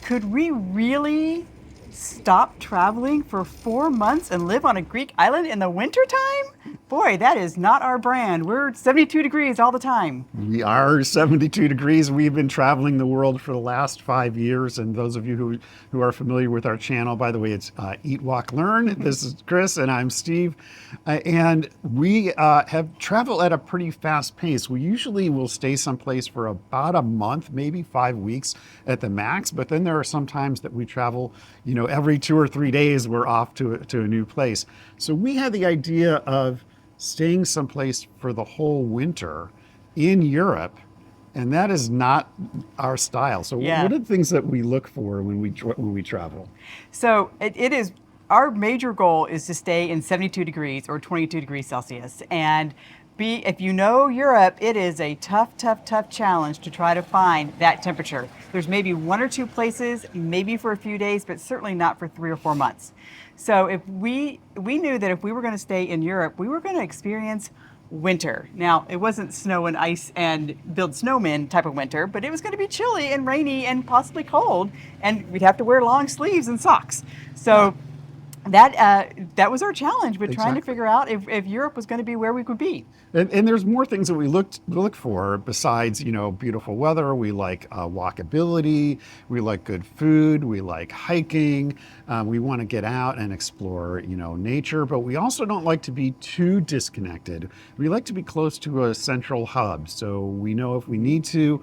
Could we really stop traveling for 4 months and live on a Greek island in the wintertime? Boy, that is not our brand. We're 72 degrees all the time. We are 72 degrees. We've been traveling the world for the last 5 years. And those of you who are familiar with our channel, by the way, it's Eat, Walk, Learn. This is Chris and I'm Steve. And we have traveled at a pretty fast pace. We usually will stay someplace for about a month, maybe 5 weeks at the max. But then there are some times that we travel, every 2 or 3 days, we're off to a new place. So we had the idea of staying someplace for the whole winter in Europe, and that is not our style. So what are the things that we look for when we travel? So it is, our major goal is to stay in 72 degrees or 22 degrees Celsius. And if you know Europe, it is a tough challenge to try to find that temperature. There's maybe 1 or 2 places, maybe for a few days, but certainly not for 3 or 4 months. So if we knew that if we were going to stay in Europe, we were going to experience winter. Now, it wasn't snow and ice and build snowmen type of winter, but it was going to be chilly and rainy and possibly cold, and we'd have to wear long sleeves and socks. So that was our challenge with trying to figure out if Europe was going to be where we could be. And there's more things that we look for besides, beautiful weather. We like walkability. We like good food. We like hiking. We want to get out and explore, nature. But we also don't like to be too disconnected. We like to be close to a central hub. So we know if we need to,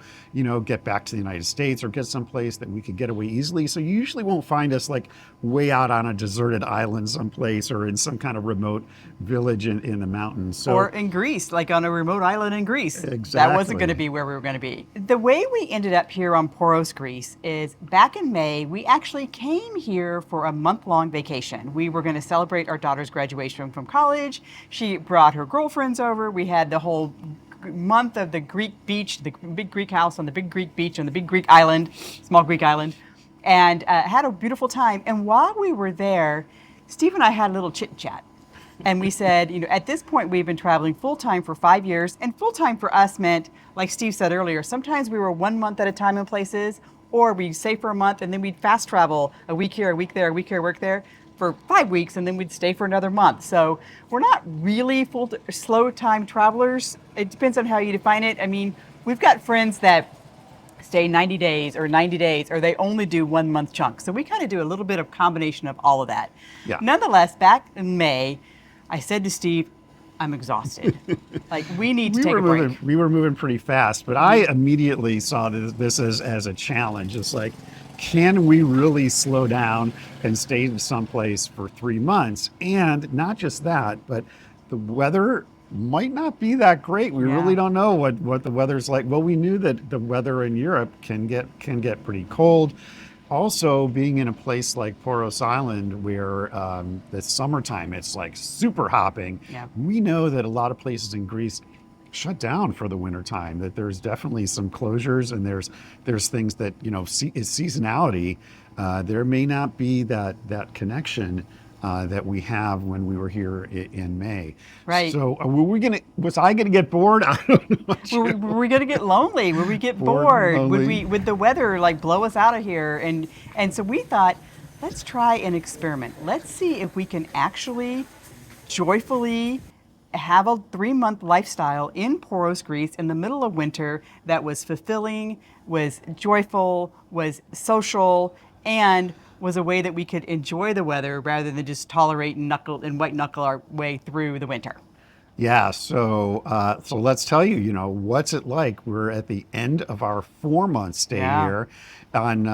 get back to the United States or get someplace that we could get away easily. So you usually won't find us like way out on a deserted island someplace or in some kind of remote village in the mountains. So, or in Greece, like on a remote island in Greece. Exactly. That wasn't going to be where we were going to be. The way we ended up here on Poros, Greece is back in May, we actually came here for a month-long vacation. We were going to celebrate our daughter's graduation from college. She brought her girlfriends over. We had the whole month of the Greek beach, the big Greek house on the big Greek beach on the big Greek island, small Greek island, and had a beautiful time. And while we were there, Steve and I had a little chit chat. And we said, at this point, we've been traveling full-time for 5 years. And full-time for us meant, like Steve said earlier, sometimes we were 1 month at a time in places, or we'd stay for a month, and then we'd fast travel a week here, a week there, a week here, work there for 5 weeks, and then we'd stay for another month. So we're not really slow-time travelers. It depends on how you define it. I mean, we've got friends that stay 90 days, or they only do 1 month chunks. So we kind of do a little bit of combination of all of that. Yeah. Nonetheless, back in May, I said to Steve, I'm exhausted. Like, we need to take a break. We were moving pretty fast, but I immediately saw this as a challenge. It's like, can we really slow down and stay in someplace for 3 months? And not just that, but the weather might not be that great. We really don't know what the weather's like. Well, we knew that the weather in Europe can get pretty cold. Also, being in a place like Poros Island where it's summertime, it's like super hopping. Yeah. We know that a lot of places in Greece shut down for the wintertime, that there's definitely some closures, and there's things that, is seasonality. There may not be that connection that we have when we were here in May. Right. So was I gonna get bored? I don't know. Were we gonna get lonely? Would we get bored? Would the weather like blow us out of here? And so we thought, let's try an experiment. Let's see if we can actually joyfully have a 3-month lifestyle in Poros, Greece in the middle of winter that was fulfilling, was joyful, was social, and was a way that we could enjoy the weather rather than just tolerate and white knuckle our way through the winter. Yeah, so let's tell you, what's it like? We're at the end of our 4-month stay here on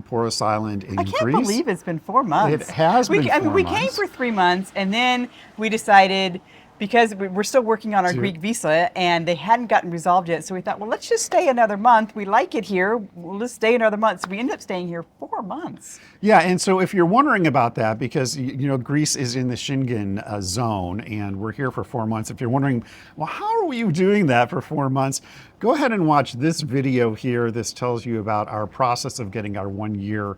Poros Island in Greece. I can't believe it's been 4 months. It has been 4 months. We came for 3 months, and then we decided, because we're still working on our Greek visa and they hadn't gotten resolved yet, so we thought, well, let's just stay another month. We like it here. We'll just stay another month. So we ended up staying here 4 months. Yeah, and so if you're wondering about that, because Greece is in the Schengen zone and we're here for 4 months, if you're wondering, well, how are you doing that for 4 months? Go ahead and watch this video here. This tells you about our process of getting our 1-year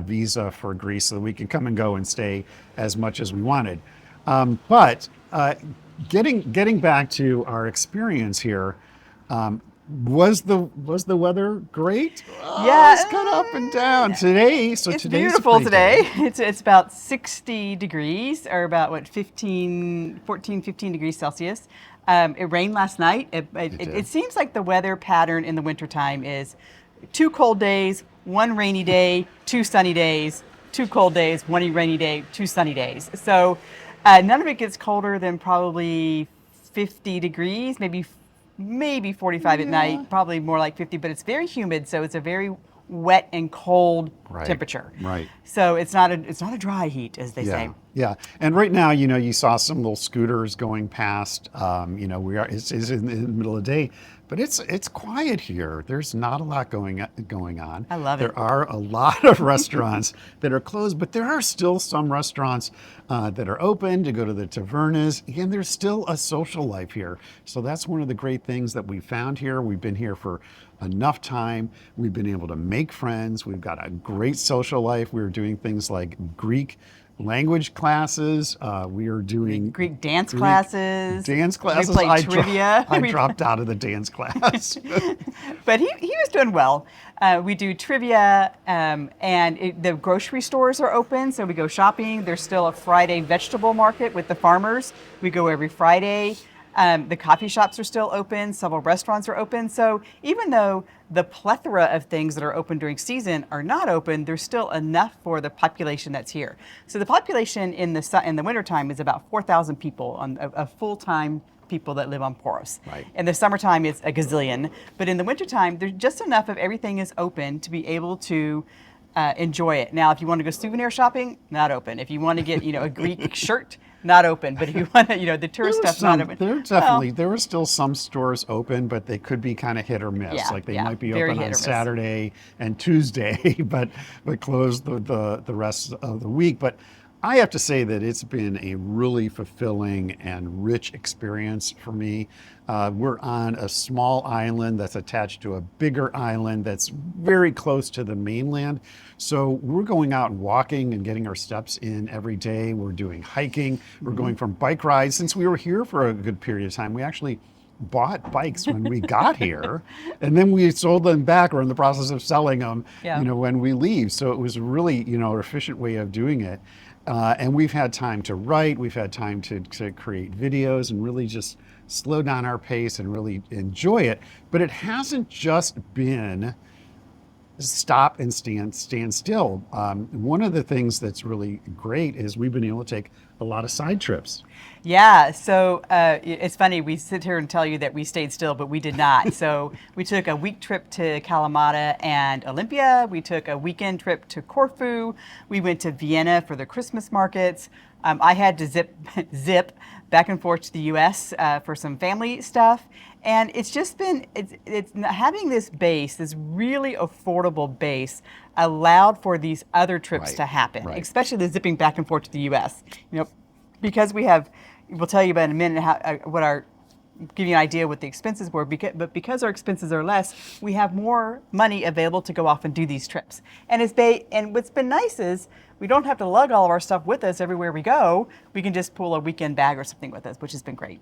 visa for Greece so that we can come and go and stay as much as we wanted. But getting back to our experience here, Was the weather great? Oh, Yeah, it's kind of up and down today. So it's today's beautiful pretty today. good. It's about 60 degrees, or about what, 15 degrees Celsius. It rained last night. It It did. seems like the weather pattern in the wintertime is 2 cold days, 1 rainy day, 2 sunny days, 2 cold days, 1 rainy day, 2 sunny days. So none of it gets colder than probably 50 degrees, maybe 45 at Yeah. night, probably more like 50, but it's very humid, so it's a very wet and cold Right, temperature. right. So it's not a dry heat, as they Yeah, say. yeah. And right now, you saw some little scooters going past. It's in the middle of the day, but it's quiet here. There's not a lot going on. I love it. There are a lot of restaurants that are closed, but there are still some restaurants that are open to go to the tavernas, and there's still a social life here. So that's one of the great things that we found here. We've been here for enough time. We've been able to make friends. We've got a great social life. We're doing things like Greek language classes. We are doing Greek dance Greek classes. Dance classes. We played trivia. I dropped out of the dance class. But he was doing well. We do trivia, and the grocery stores are open, so we go shopping. There's still a Friday vegetable market with the farmers. We go every Friday. The coffee shops are still open. Several restaurants are open. So even though the plethora of things that are open during season are not open, there's still enough for the population that's here. So the population in the wintertime is about 4,000 people a full-time people that live on Poros. Right. In the summertime, it's a gazillion. But in the wintertime, there's just enough of everything is open to be able to enjoy it. Now, if you want to go souvenir shopping, not open. If you want to get, a Greek shirt, not open. But if you want to, the tourist stuff, not open. There were still some stores open, but they could be kind of hit or miss. Yeah, Like they yeah, might be very open hit or on miss. Saturday and Tuesday, but closed the rest of the week. But I have to say that it's been a really fulfilling and rich experience for me. We're on a small island that's attached to a bigger island that's very close to the mainland. So we're going out and walking and getting our steps in every day. We're doing hiking. We're going from bike rides. Since we were here for a good period of time, we actually bought bikes when we got here, and then we sold them back. We're in the process of selling them, Yeah. when we leave. So it was really, an efficient way of doing it. And we've had time to write, we've had time to create videos and really just slow down our pace and really enjoy it. But it hasn't just been stop and stand still. One of the things that's really great is we've been able to take a lot of side trips. Yeah, so it's funny, we sit here and tell you that we stayed still, but we did not. So we took a week trip to Kalamata and Olympia. We took a weekend trip to Corfu. We went to Vienna for the Christmas markets. I had to zip back and forth to the U.S. For some family stuff. And it's just been, it's having this base, this really affordable base, allowed for these other trips Right, to happen, right. especially the zipping back and forth to the U.S. Because we'll tell you about in a minute give you an idea what the expenses were, but because our expenses are less, we have more money available to go off and do these trips. And what's been nice is we don't have to lug all of our stuff with us everywhere we go. We can just pull a weekend bag or something with us, which has been great.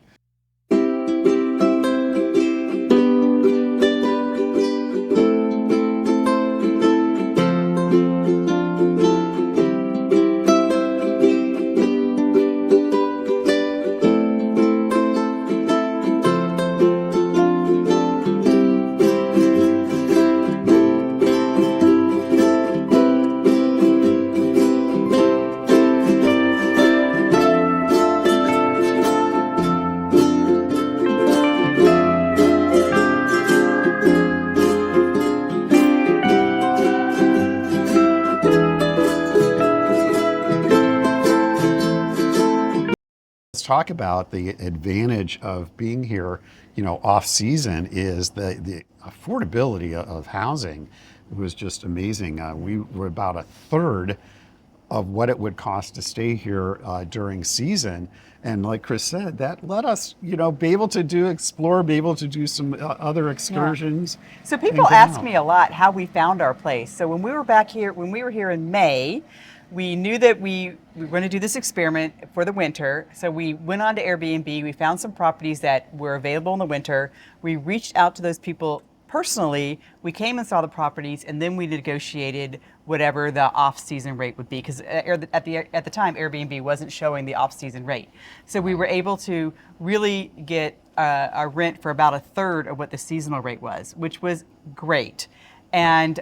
Let's talk about the advantage of being here, off season is the affordability of housing. It was just amazing. We were about a third of what it would cost to stay here during season. And like Chris said, that let us, be able to explore, be able to do some other excursions. So people and get ask out. me a lot how we found our place. So when we were here in May, we knew that we were going to do this experiment for the winter. So we went on to Airbnb. We found some properties that were available in the winter. We reached out to those people personally. We came and saw the properties, and then we negotiated whatever the off-season rate would be, because at the time Airbnb wasn't showing the off-season rate. So we were able to really get our rent for about a third of what the seasonal rate was, which was great, and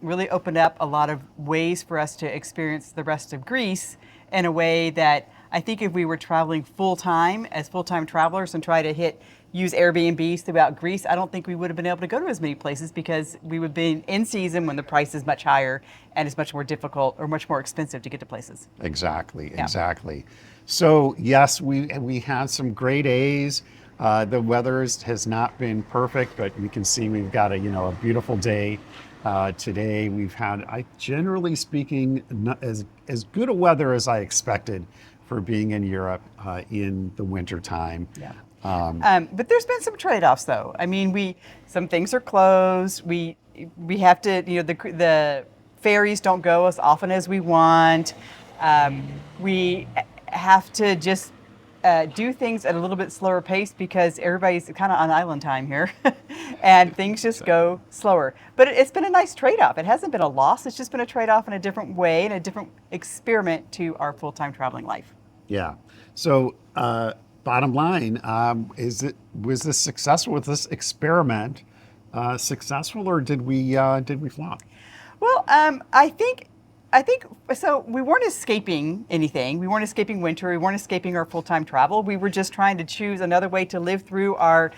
really opened up a lot of ways for us to experience the rest of Greece in a way that I think if we were traveling full-time as full-time travelers and try to use Airbnbs throughout Greece, I don't think we would have been able to go to as many places, because we would be in season when the price is much higher and it's much more difficult or much more expensive to get to places. Exactly, Yeah. exactly. So yes, we had some great A's. The weather has not been perfect, but you can see we've got a beautiful day today. We've had, generally speaking, not as good a weather as I expected for being in Europe in the winter time. Yeah. But there's been some trade-offs, though. I mean, some things are closed. We have to, the ferries don't go as often as we want. We have to just do things at a little bit slower pace, because everybody's kind of on island time here, and things just go slower. But it's been a nice trade-off. It hasn't been a loss. It's just been a trade-off in a different way and a different experiment to our full-time traveling life. Yeah. So bottom line, was this successful? Was this experiment successful, or did we flop? Well, I think so. We weren't escaping anything. We weren't escaping winter. We weren't escaping our full-time travel. We were just trying to choose another way to live through our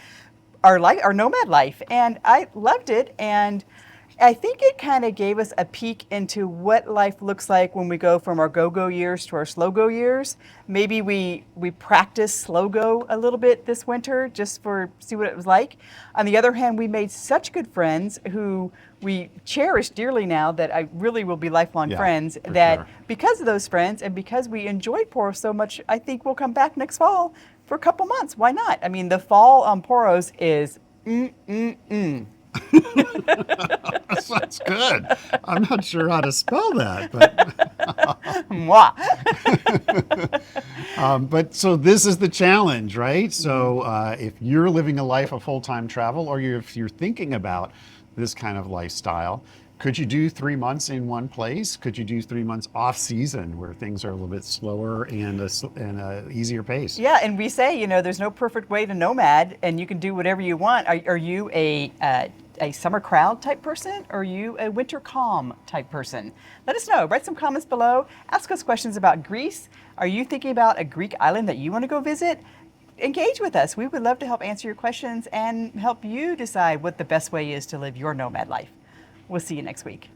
life, our nomad life, and I loved it. And I think it kind of gave us a peek into what life looks like when we go from our go-go years to our slow-go years. Maybe we practice slow-go a little bit this winter just for see what it was like. On the other hand, we made such good friends who we cherish dearly now, that I really will be lifelong friends, that sure. Because of those friends and because we enjoyed Poros so much, I think we'll come back next fall for a couple months. Why not? I mean, the fall on Poros is That's good. I'm not sure how to spell that, but Mwah. but so this is the challenge, right? So if you're living a life of full-time travel, or if you're thinking about this kind of lifestyle, could you do 3 months in one place? Could you do 3 months off season where things are a little bit slower and a easier pace? Yeah, and we say, there's no perfect way to nomad, and you can do whatever you want. Are you a summer crowd type person, or are you a winter calm type person? Let us know. Write some comments below. Ask us questions about Greece. Are you thinking about a Greek island that you want to go visit? Engage with us. We would love to help answer your questions and help you decide what the best way is to live your nomad life. We'll see you next week.